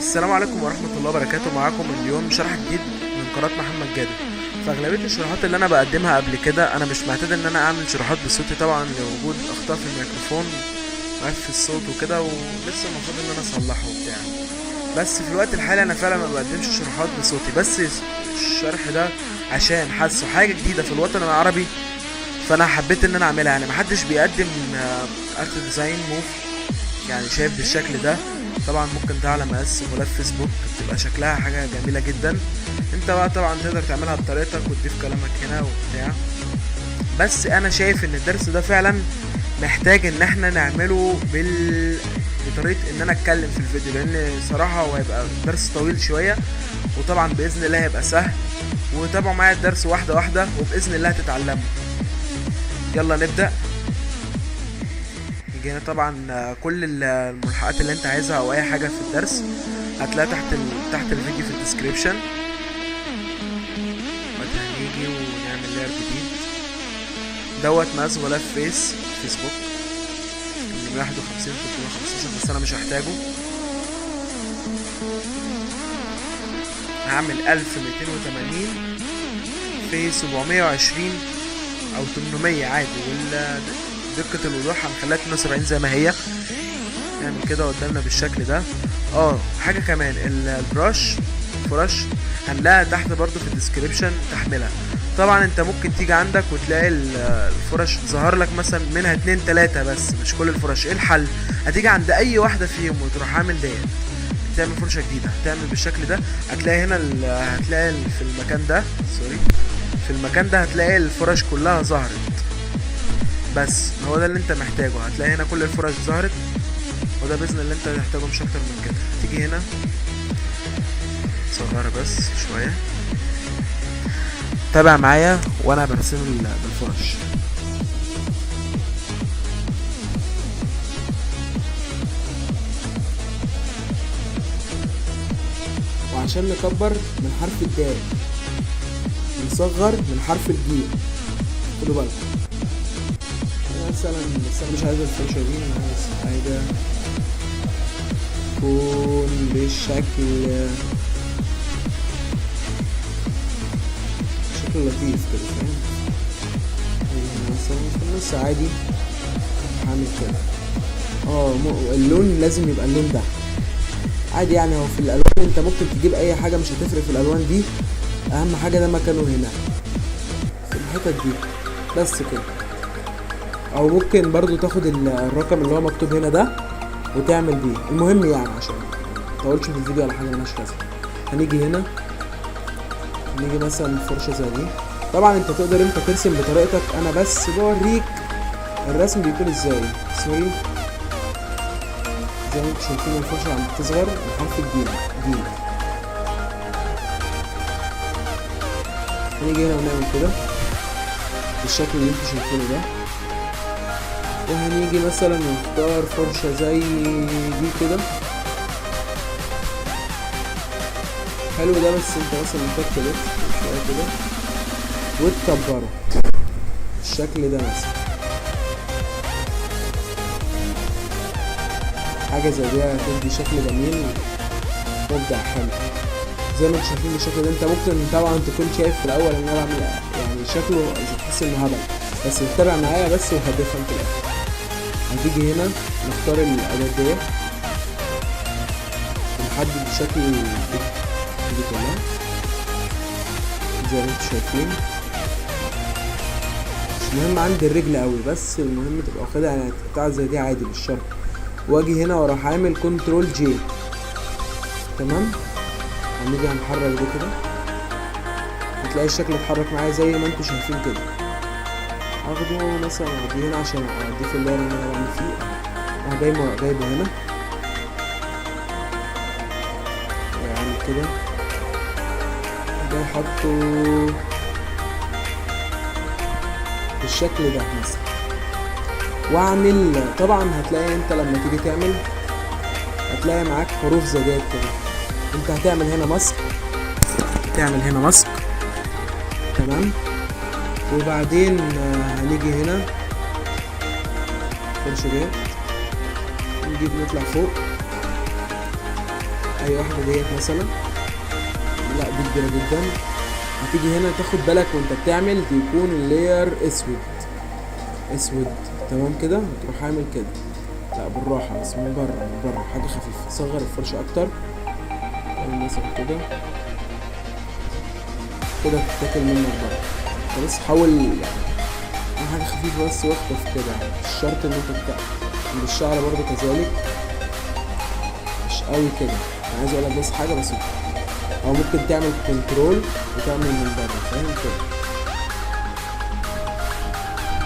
السلام عليكم ورحمة الله وبركاته. معاكم اليوم شرح جديد من قناة محمد جادو. فأغلبية الشروحات اللي أنا بقدمها قبل كده أنا مش معتاد إن أنا أعمل شروحات بصوتي، طبعا لوجود أخطاء في الميكروفون وقف الصوت وكده، ولسه المفروض إن أنا أصلحه وبتاع. بس في الوقت الحالي أنا فعلا ما بقدمش شروحات بصوتي، بس الشرح ده عشان حاسه حاجة جديدة في الوطن العربي، فأنا حبيت إن أنا أعملها. يعني محدش بيقدم ارت ديزاين موف يعني شايف بالشكل ده. طبعا ممكن ده على مقاس غلاف فيسبوك، بتبقى شكلها حاجة جميلة جدا. انت بقى طبعا تقدر تعملها بطريقتك وتضيف كلامك هنا وبتاع. بس انا شايف ان الدرس ده فعلا محتاج ان احنا نعمله بطريقة ان انا اتكلم في الفيديو، لان صراحة هو هيبقى درس طويل شوية، وطبعا باذن الله هيبقى سهل. وتابعوا معايا الدرس واحدة واحدة وباذن الله هتتعلموا. يلا نبدأ. يجي هنا طبعا كل الملحقات اللي انت عايزها او اي حاجه في الدرس هتلاقيها تحت الفيديو في الديسكريبشن. هنيجي ونعمل لاير جديد دوت مقاس غلاف فيسبوك 851 315، بس انا مش هحتاجه. هعمل 1280 في 720 او 800 عادي، دقة الوضوح هنخليها 72 زي ما هي. نعمل كده قدامنا بالشكل ده. حاجة كمان، الفرش هنلاقيها تحت برضو في الديسكريبشن تحملها. طبعا انت ممكن تيجي عندك وتلاقي الفرش ظهر لك مثلا منها 2 3 بس، مش كل الفرش. ايه الحل؟ هتيجي عند اي واحدة فيهم وتروح عامل ديت، تعمل فرشة جديدة، هتعمل بالشكل ده. هتلاقي هنا هتلاقي في المكان ده في المكان ده هتلاقي الفرش كلها ظهرت. بس هو ده اللي انت محتاجه. هتلاقي هنا كل الفرش ظهرت، وده باذن الله انت هتحتاجه مش اكتر من كده. تيجي هنا صغيرة بس شوية، تابع معايا وانا برسم بالفرش. وعشان نكبر من حرف الدال نصغر من حرف الجيم، خدوا بالكم. مثلا بس انا مش عايز الفرشة دي، انا عايز حاجة تكون بالشكل لطيف كده، فاهم؟ مثلا في النص عادي هعمل كده. اللون لازم يبقى اللون ده عادي. يعني هو في الالوان انت ممكن تجيب اي حاجة، مش هتفرق في الالوان دي. اهم حاجة ده مكانه هنا في الحتت دي بس كده. او ممكن برضو تاخد الرقم اللي هو مكتوب هنا ده وتعمل بيه. المهم يعني عشان مطولش في الفيديو على حاجه ملهاش لازمه، هنيجي هنا نيجي مثلا فرشه زي دي. طبعا انت تقدر انت ترسم بطريقتك، انا بس بوريك الرسم بيكون ازاي. سوري، زي ما انتم شايفين الفرشه عم بتصغر بحرف الجيم. هنيجي هنا ونعمل كده بالشكل اللي انتم شايفينه ده. وهنيجي مثلا نختار فرشة زي دي كده. حلو ده، بس انت مثلا محتاج تلف شوية كده وتكبره بالشكل ده مثلا. حاجة زي دي هتدي شكل جميل مبدع حلو زي ما انتوا شايفين بالشكل ده. انت ممكن طبعا تكون شايف في الاول ان انا بعمل يعني شكله تحس انه هبل، بس اتبع معايا بس وهتفهم في الاخر. هتيجي هنا نختار الأداة ديت ونحدد بشكل دي كلها زي ما انتوا شايفين. مش مهم عندي الرجل قوي، بس المهم تبقى واخدها يعني بتاع زي دي عادي مش شرط. واجي هنا واروح عامل كنترول جي. تمام، هنيجي هنحرك دي كده، هتلاقي الشكل اتحرك معايا زي ما انتوا شايفين كده. هاخده مثلا اوديه هنا عشان اضيف اللاير اللي انا بعمل فيه. انا جايبه هنا واعمل كده، ده احطه بالشكل ده مثلا. واعمل طبعا هتلاقي انت لما تيجي تعمل هتلاقي معاك حروف زي ديت كده. انت هتعمل هنا ماسك، تمام. وبعدين هنيجي هنا فرشة ديت نجيب نطلع فوق اي واحده ديت مثلا، لا دي كبيره جدا. هتيجي هنا تاخد بالك وانت بتعمل يكون اللاير اسود تمام كده، وتروح عامل كده. لا بالراحه بس، من بره حاجه خفيفه. صغر الفرشه اكتر، تعمل مثلا كده تتاكل منك بره. انت بس حاول يعني حاجه خفيفه بس، واخطف كده. مش شرط ان انت عند الشعر برضو كذلك، مش قوي كده. انا عايز اقولك بس حاجه بسيطه، او ممكن تعمل كنترول وتعمل من بره، فاهم كده،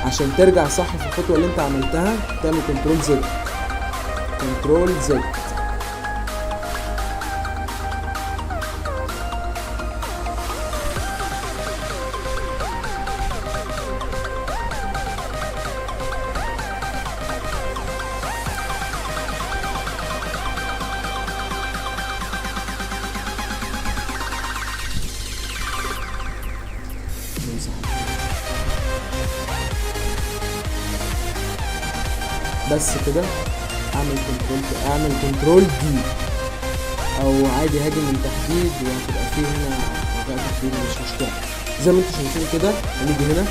عشان ترجع صح في الخطوه اللي انت عملتها. تعمل كنترول زد. بس كده. اعمل كنترول دي، او عادي هاجم من تحديد، وهتبقى فيه هنا بقى تحديد، مش مشكله. زي ما انتوا شايفين كده. هنيجي هنا،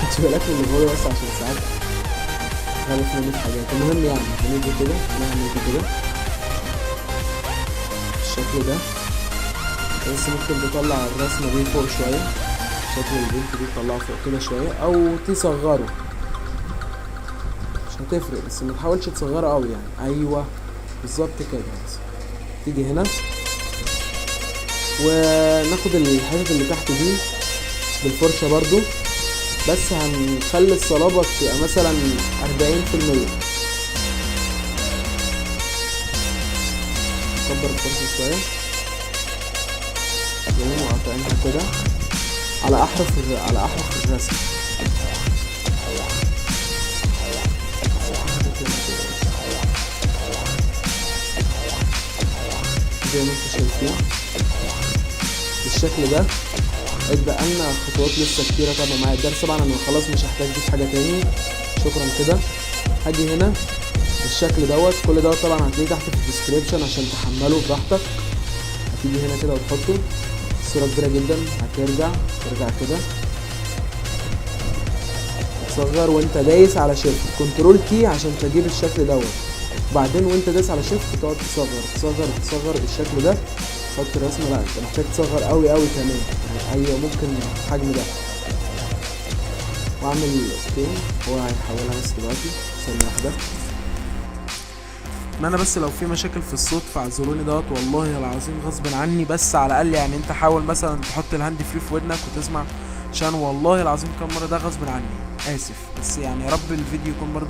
خدت بالك من اللي هو بس عشان ساعات غلط مني في حاجات. المهم يعني هنيجي كده، هنعمل كده بالشكل ده. بس ممكن تطلع الرسمه دي فوق شويه، شكل البنت دي تطلعه فوق كده شويه، او تصغره، هتفرق. بس ما تحاولش تصغرها قوي يعني. ايوه بالظبط كده. تيجي هنا وناخد الحتت اللي تحت دي بالفرشه برضو، بس هنخلي الصلابه تبقى مثلا 40%. نكبر الفرشه شويه وقاطعينها كده على احرف الرسم. زي ما انتوا شايفين بالشكل ده. اتبقى لنا خطوات لسه كتيره طبعا معايا الدرس. طبعا انا خلاص مش هحتاج دي حاجه تاني، شكرا كده. هاجي هنا بالشكل دوت. كل دوت طبعا هتلاقيه تحت في الديسكريبشن عشان تحمله براحتك. هتيجي هنا كده وتحطه. الصوره كبيره جدا، ترجع كده، تصغر وانت دايس على شيفت. كنترول كي عشان تجيب الشكل دوت. وبعدين وانت دايس على شيفت تقعد تصغر بالشكل ده. تحط الرسمه. لا انت محتاج تصغر قوي كمان يعني. ايوه ممكن الحجم ده. واعمل اوكي. هو هيحولها بس دلوقتي ثانيه واحده. ما انا بس لو في مشاكل في الصوت فاعذروني دوت، والله العظيم غصب عني. بس على الاقل يعني انت حاول مثلا تحط الهاند فري في ودنك وتسمع، عشان والله العظيم كم مره ده غصب عني. اسف. بس يعني يا رب الفيديو يكون برضه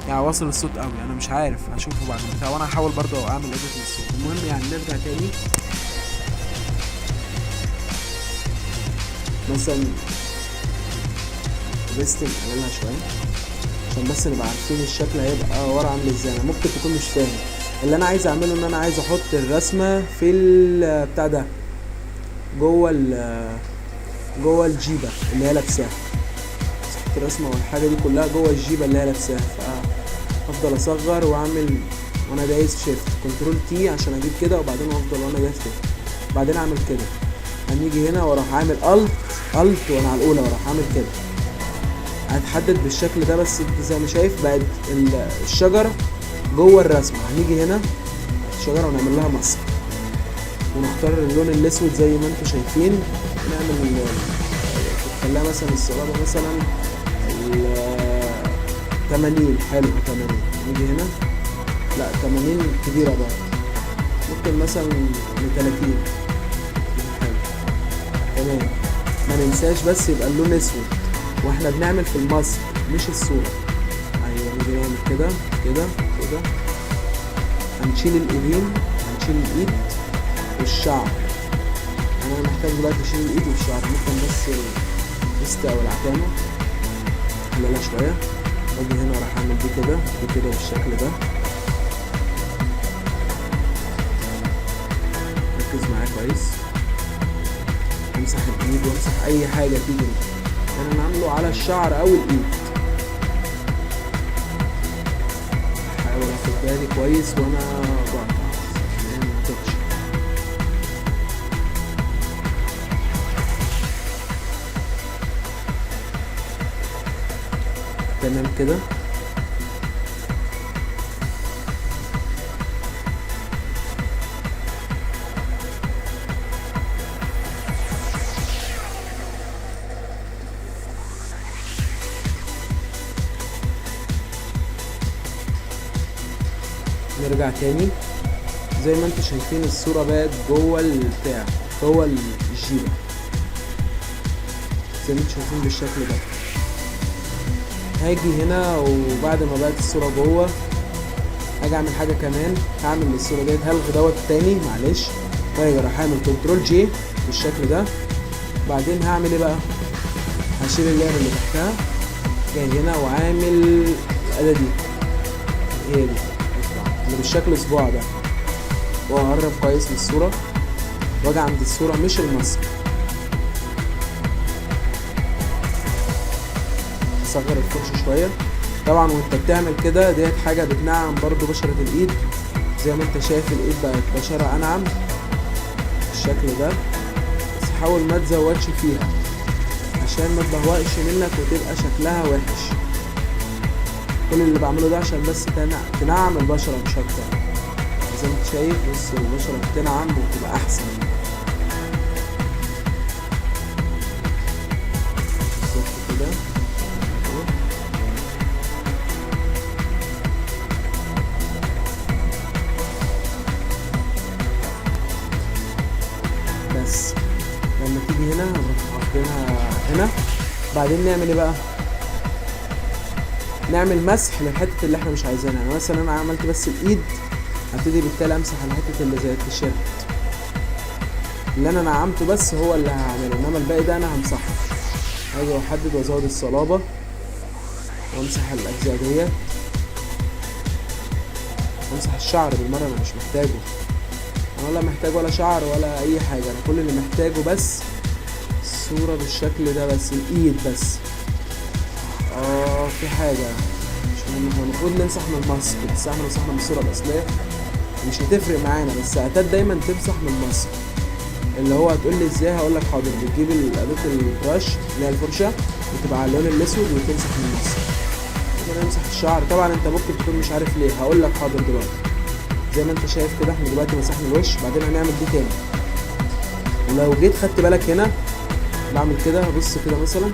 يعني واصل الصوت قوي. انا مش عارف، هشوفه بعد كده، وانا هحاول برضه اعمل اديت للصوت. المهم يعني نرجع تاني. مثلا ريستنج اعملها شويه عشان بس نبقى عارفين الشكل هيبقى ورا عامل ازاي. انا ممكن تكون مش فاهم اللي انا عايز اعمله. ان انا عايز احط الرسمه في البتاع ده جوه الجيبه اللي هي لابساها. احط الرسمه والحاجه دي كلها جوه الجيبه اللي هي لابساها. فافضل اصغر واعمل وانا دايس شيفت. كنترول تي عشان اجيب كده، وبعدين افضل وانا دايس كده، بعدين اعمل كده. هنيجي هنا واروح عامل الت وانا على الاولى واروح عامل كده. هتحدد بالشكل ده. بس انت زي ما شايف بقت الشجره جوه الرسمه. هنيجي هنا الشجره ونعمل لها ماسك، ونختار اللون الاسود زي ما انتم شايفين. نعمل نخليها مثلا الصلابه مثلا 80. حلو 80. نيجي هنا لا 80 كبيره بقى، ممكن مثلا ل 30. حلو تمام. ما ننساش بس يبقى اللون اسود واحنا بنعمل في الماسك مش الصوره. ايوه نيجي نعمل كده كده كده. هنشيل الايدين، هنشيل الايد والشعر. انا محتاج دلوقتي اشيل الايد والشعر. ممكن بس الوسط او العتامه احللها شويه. واجي هنا راح اعمل دي كده بالشكل ده. ركز معايا كويس. امسح الايد وامسح اي حاجه تيجي انا عامله على الشعر او الايد. احاول اخد بالي كويس وانا بقطع. كده. نرجع تاني زي ما انتوا شايفين الصورة بقت جوه البتاع، جوه الجيبة زي ما انتوا شايفين بالشكل ده. هاجي هنا وبعد ما بقت الصورة جوه هاجي اعمل حاجة كمان، هعمل الصورة ديت هلغي دوت تاني معلش، واجي راح اعمل كنترول جي بالشكل ده. بعدين هعمل ايه بقى؟ هشيل اللاير اللي تحتها، جاي هنا وعامل الأداة دي هي دي اللي بالشكل صباع ده، واقرب كويس من الصورة واجي عند الصورة مش الماسك، اصغر الفرشة شوية. طبعا وانت بتعمل كده ديت حاجة بتنعم برضو بشرة الايد، زي ما انت شايف الايد بقت بشرة انعم بالشكل ده. بس حاول ما تزودش فيها عشان ما تبهوأش منك وتبقى شكلها وحش. كل اللي بعمله ده عشان بس تنعم البشرة مش اكتر. زي ما انت شايف بص البشرة بتنعم وبتبقى احسن بالظبط كده. بس لما تيجي هنا هنروح حاطينها هنا. بعدين نعمل ايه بقى؟ نعمل مسح للحتة اللي احنا مش عايزينها. يعني مثلا انا عملت بس الايد، هبتدي بالتالي امسح الحتة اللي زي التيشيرت اللي انا نعمته بس هو اللي هعمله، انما الباقي ده انا همسحه. هاجي واحدد وازود الصلابة وامسح الاجزاء ديت، وامسح الشعر بالمرة، انا مش محتاجه، انا ولا محتاج ولا شعر ولا اي حاجة. انا كل اللي محتاجه بس الصورة بالشكل ده، بس الايد بس. في حاجة مش المفروض نمسح من الماسك، بس احنا مسحنا من الصورة الأصلية مش هتفرق معانا، بس اعتاد دايما تمسح من الماسك. اللي هو هتقولي ازاي؟ هقولك حاضر. بتجيب أداة البراش اللي هي الفرشة بتبقى على اللون الأسود وتمسح من الماسك. انا امسح الشعر، طبعا انت ممكن تكون مش عارف ليه، هقولك حاضر دلوقتي. زي ما انت شايف كده احنا دلوقتي مسحنا الوش، بعدين هنعمل دي تاني. ولو جيت خدت بالك هنا بعمل كده، بص كده مثلا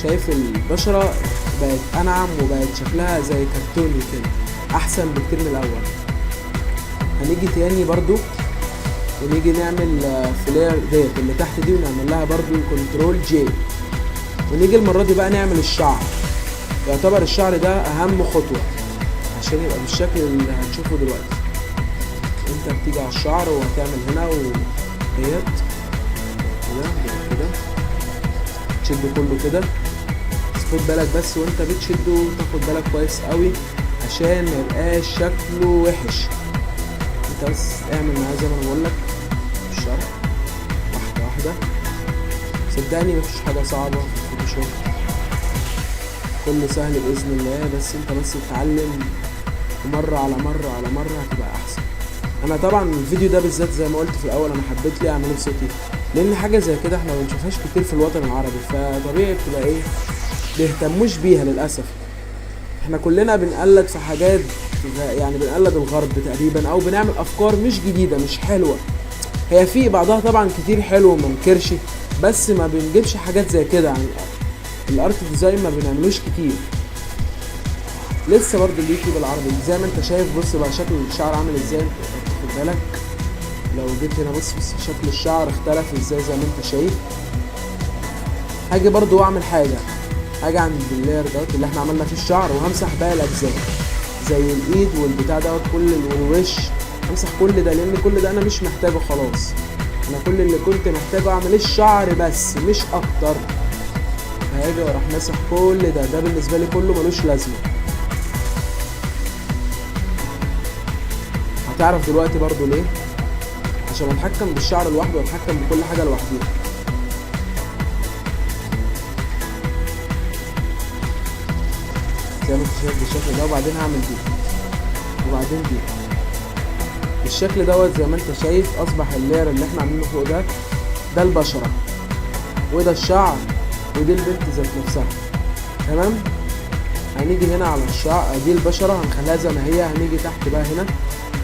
شايف البشرة بقت انعم وبقت شكلها زي كرتوني كده، احسن بكتير من الاول. هنيجي تاني برضو ونيجي نعمل فلير ديت اللي تحت دي، ونعمل لها برضو كنترول جي. ونيجي المرة دي بقى نعمل الشعر. يعتبر الشعر ده اهم خطوة عشان يبقى بالشكل اللي هنشوفه دلوقتي. انت بتيجي على الشعر وهتعمل هنا وديت كده تشد كله كده. خد بالك بس وانت بتشده تاخد بالك كويس قوي عشان ميبقاش شكله وحش. انت بس اعمل معاه زي ما انا بقولك الشرح واحدة واحدة. صدقني مفيش حاجة صعبة في الفوتوشوب، كله سهل بإذن الله. بس انت بس تتعلم مرة على مرة على مرة هتبقى احسن. انا طبعا الفيديو ده بالذات زي ما قلت في الاول انا حبيت ليه اعمله بصوتي، لان حاجة زي كده احنا مبنشوفهاش كتير في الوطن العربي، فطبيعي بتبقى ايه بيهتموش بيها للأسف. احنا كلنا بنقلد في حاجات، يعني بنقلد الغرب تقريبا، او بنعمل افكار مش جديدة مش حلوة. هي في بعضها طبعا كتير حلو ومنكرش، بس ما بنجيبش حاجات زي كده. يعني الارت ديزاين ما بنعملوش كتير لسه. برضو اليوتيوب العربي زي ما انت شايف، بص بقى شكل الشعر عامل ازاي، خد بالك لو جيت هنا بص شكل الشعر اختلف ازاي زي ما انت شايف. هاجي برضو اعمل حاجة، هاجي عند اللاير دوت اللي احنا عملنا فيه الشعر وهمسح باقي الاجزاء زي الايد والبتاع دوت كل والوش. همسح كل ده لان كل ده انا مش محتاجه خلاص. انا كل اللي كنت محتاجه اعمل الشعر بس مش اكتر. هاجي واروح ماسح كل ده بالنسبه لي كله ملوش لازمه. هتعرف دلوقتي برضو ليه، عشان اتحكم بالشعر لوحده واتحكم بكل حاجه لوحديها. زي ما انت شايف بالشكل ده، وبعدين هعمل دي وبعدين دي بالشكل دوت. زي ما انت شايف اصبح اللاير اللي احنا عاملينه فوق ده البشرة، وده الشعر، ودي البنت ذات نفسها. تمام. هنيجي هنا على الشعر، دي البشرة هنخليها زي ما هي. هنيجي تحت بقى هنا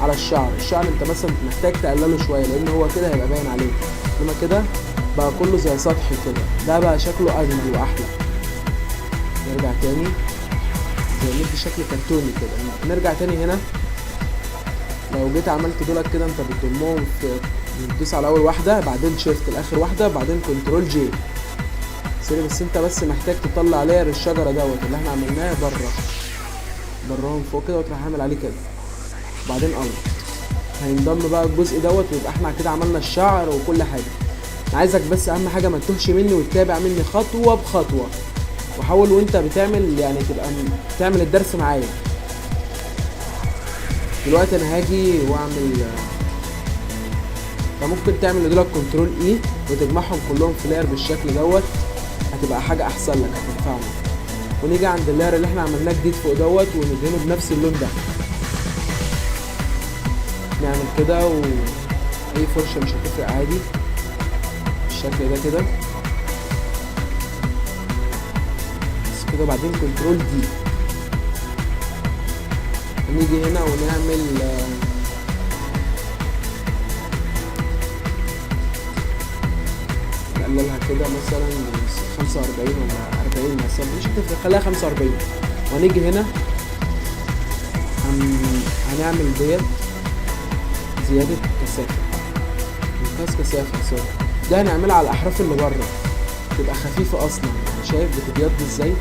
على الشعر. الشعر انت مثلا محتاج تقلله شوية لان هو كده هيبقى باين عليك، انما كده بقى كله زي سطحي كده، ده بقى شكله اجمل واحلى. نرجع تاني زي ما انت شكل كرتوني كده. نرجع تاني هنا، لو جيت عملت دولت كده انت بتضمهم في، بتدوس على اول واحدة بعدين شيفت لاخر واحدة بعدين كنترول جي سوري. بس انت بس محتاج تطلع لاير الشجرة دوت اللي احنا عملناه براهم فوق كده، وتروح عامل عليه كده بعدين هينضم بقى الجزء دوت، ويبقى احنا كده عملنا الشعر وكل حاجة. انا عايزك بس اهم حاجة ما تتوهش مني وتتابع مني خطوة بخطوة، وحاول وانت بتعمل يعني تبقى تعمل الدرس معايا. دلوقتي انا هاجي واعمل، فممكن تعمل دول كنترول اي وتجمعهم كلهم في لاير بالشكل دوت، هتبقى حاجة احسن لك هتنفعنا. ونيجي عند اللاير اللي احنا عملناه جديد فوق دوت وندهنه بنفس اللون ده. نعمل كده واي فرشة مش هتفرق عادي بالشكل ده كده بس كده. بعدين كنترول دي نيجي هنا ونعمل نقللها كده مثلا 45 ولا 40 مثلا، مش هتفرق، خليها 45. وهنيجي هنا هنعمل ديت زيادة كثافة، كثافة سوري. دي هنعملها على الأحراف اللي بره تبقى خفيفة أصلا، يعني شايف بتبيض ازاي،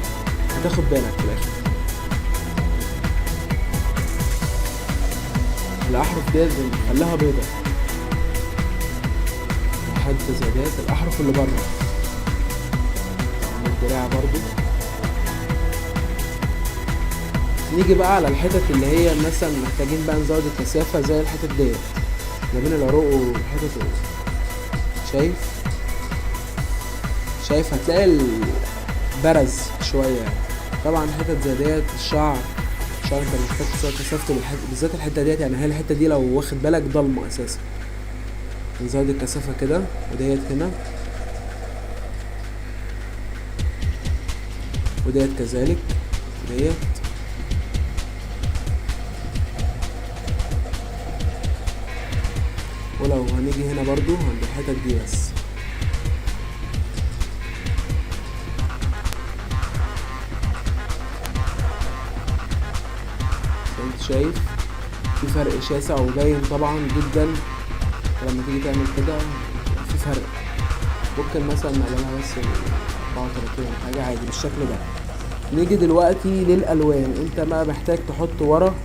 هتاخد بالك في الآخر. الأحرف ديت خليها بيضة لحد زيادات الأحرف اللي بره. الدراع برضو. نيجي بقى على الحتت اللي هي مثلا محتاجين بقى نزود الكثافة زي الحتت ديت ما بين العروق والحتت دي. شايف هتلاقي البرز شوية. طبعا حتت زي ديت الشعر انت محتاج تزود كثافته بالذات الحتة ديت، يعني هي الحتة دي لو واخد بالك ضلمة اساسا. نزود الكثافة كده وديت هنا وديت كذلك ديت. ولو هنيجي هنا برضو عند الحتت دي بس. انت شايف في فرق شاسع وباين طبعا جدا لما تيجي تعمل كده، في فرق. ممكن مثلا نعملها بس 34 حاجة عادي بالشكل ده. نيجي دلوقتي للألوان. انت ما محتاج تحط ورا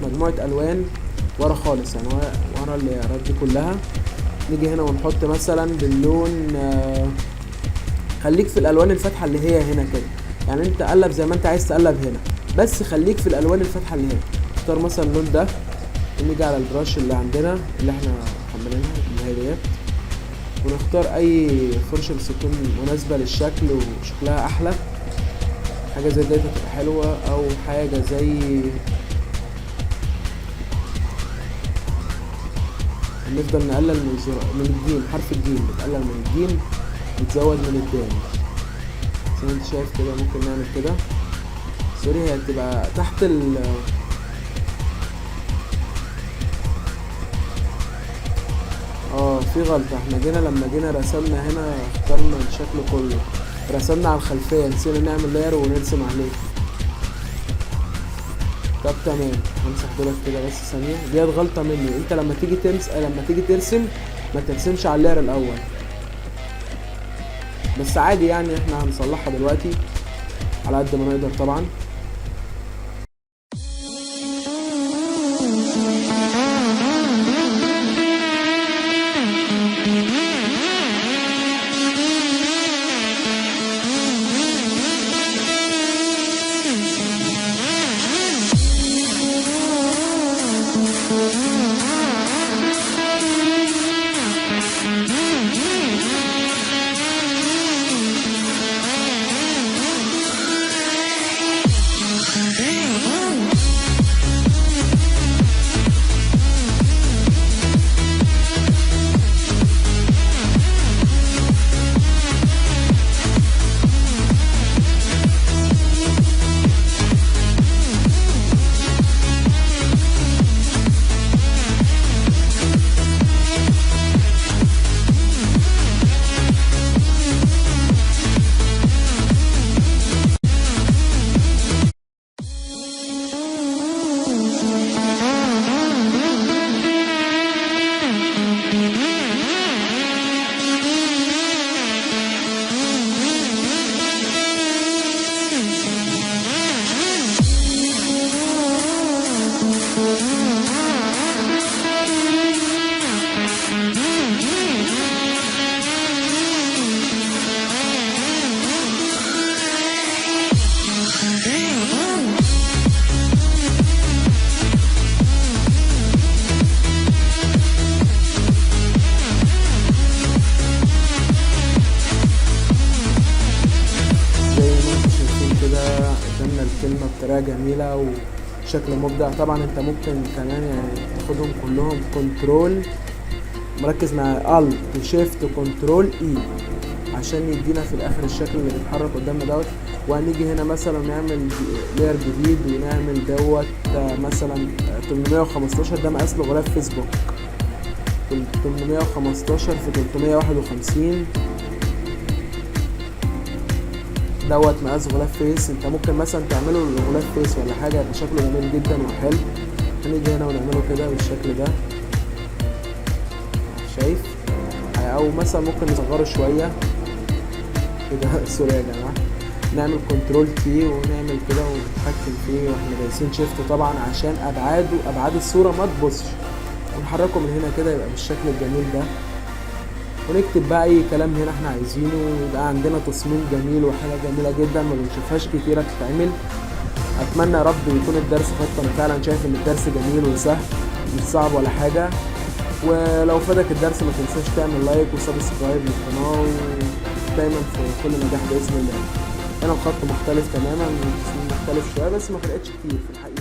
مجموعة ألوان ورا خالص، يعني ورا الليرات دي كلها. نيجي هنا ونحط مثلا باللون، خليك في الألوان الفاتحة اللي هي هنا كده، يعني انت قلب زي ما انت عايز تقلب هنا، بس خليك في الألوان الفاتحة اللي هنا. اختار مثلا اللون ده ونيجي على البراش اللي عندنا اللي احنا حملينها اللي هي ديت، ونختار اي فرشة بس تكون مناسبة للشكل وشكلها احلى. حاجة زي ديت هتبقى حلوة، او حاجة زي نفضل نقلل من الجيم، حرف الجيم بتقلل من الجيم بتزود من الدال زي ما انت شايف كده. ممكن نعمل كده سوري، هي بتبقى تحت في غلطة. احنا لما جينا رسمنا هنا اخترنا الشكل كله، رسمنا على الخلفية، نسينا نعمل لاير ونرسم عليه. طب تمام، همسح دولت كده بس ثانية، ديت غلطة مني. انت لما تيجي ترسم ما ترسمش على اللاير الاول، بس عادي يعني احنا هنصلحها دلوقتي على قد ما نقدر طبعا. بطريقة جميلة وشكل مبدع. طبعا انت ممكن كمان يعني تاخدهم كلهم كنترول، مركز مع الت وشيفت كنترول اي عشان يدينا في الاخر الشكل اللي بيتحرك قدامنا دوت. وهنيجي هنا مثلا نعمل لاير جديد ونعمل دوت مثلا 815، ده مقاس لغلاف فيسبوك، 815 في 351 دوت مقاس غلاف فيس. انت ممكن مثلا تعمله لغلاف فيس ولا حاجه يبقى شكله جميل جدا وحلو. هنيجي هنا ونعمله كده بالشكل ده، شايف؟ او مثلا ممكن نصغره شويه كده سوري يا جماعه، نعمل كنترول تي ونعمل كده ونتحكم فيه واحنا دايسين شيفت طبعا عشان ابعاد الصوره ما تبصش، ونحركه من هنا كده يبقى بالشكل الجميل ده. ونكتب بقى اي كلام هنا احنا عايزينه، ويبقى عندنا تصميم جميل وحاجه جميله جدا ما بنشوفهاش كتيره تتعمل. اتمنى يا رب يكون الدرس فات، انا فعلا شايف ان الدرس جميل وسهل مش صعب ولا حاجه. ولو فادك الدرس ما تنساش تعمل لايك وسبسكرايب للقناه، ودايما في كل نجاح باذن الله. هنا الخط مختلف تماما، مختلف شويه بس ما فرقتش كتير في الحقيقه.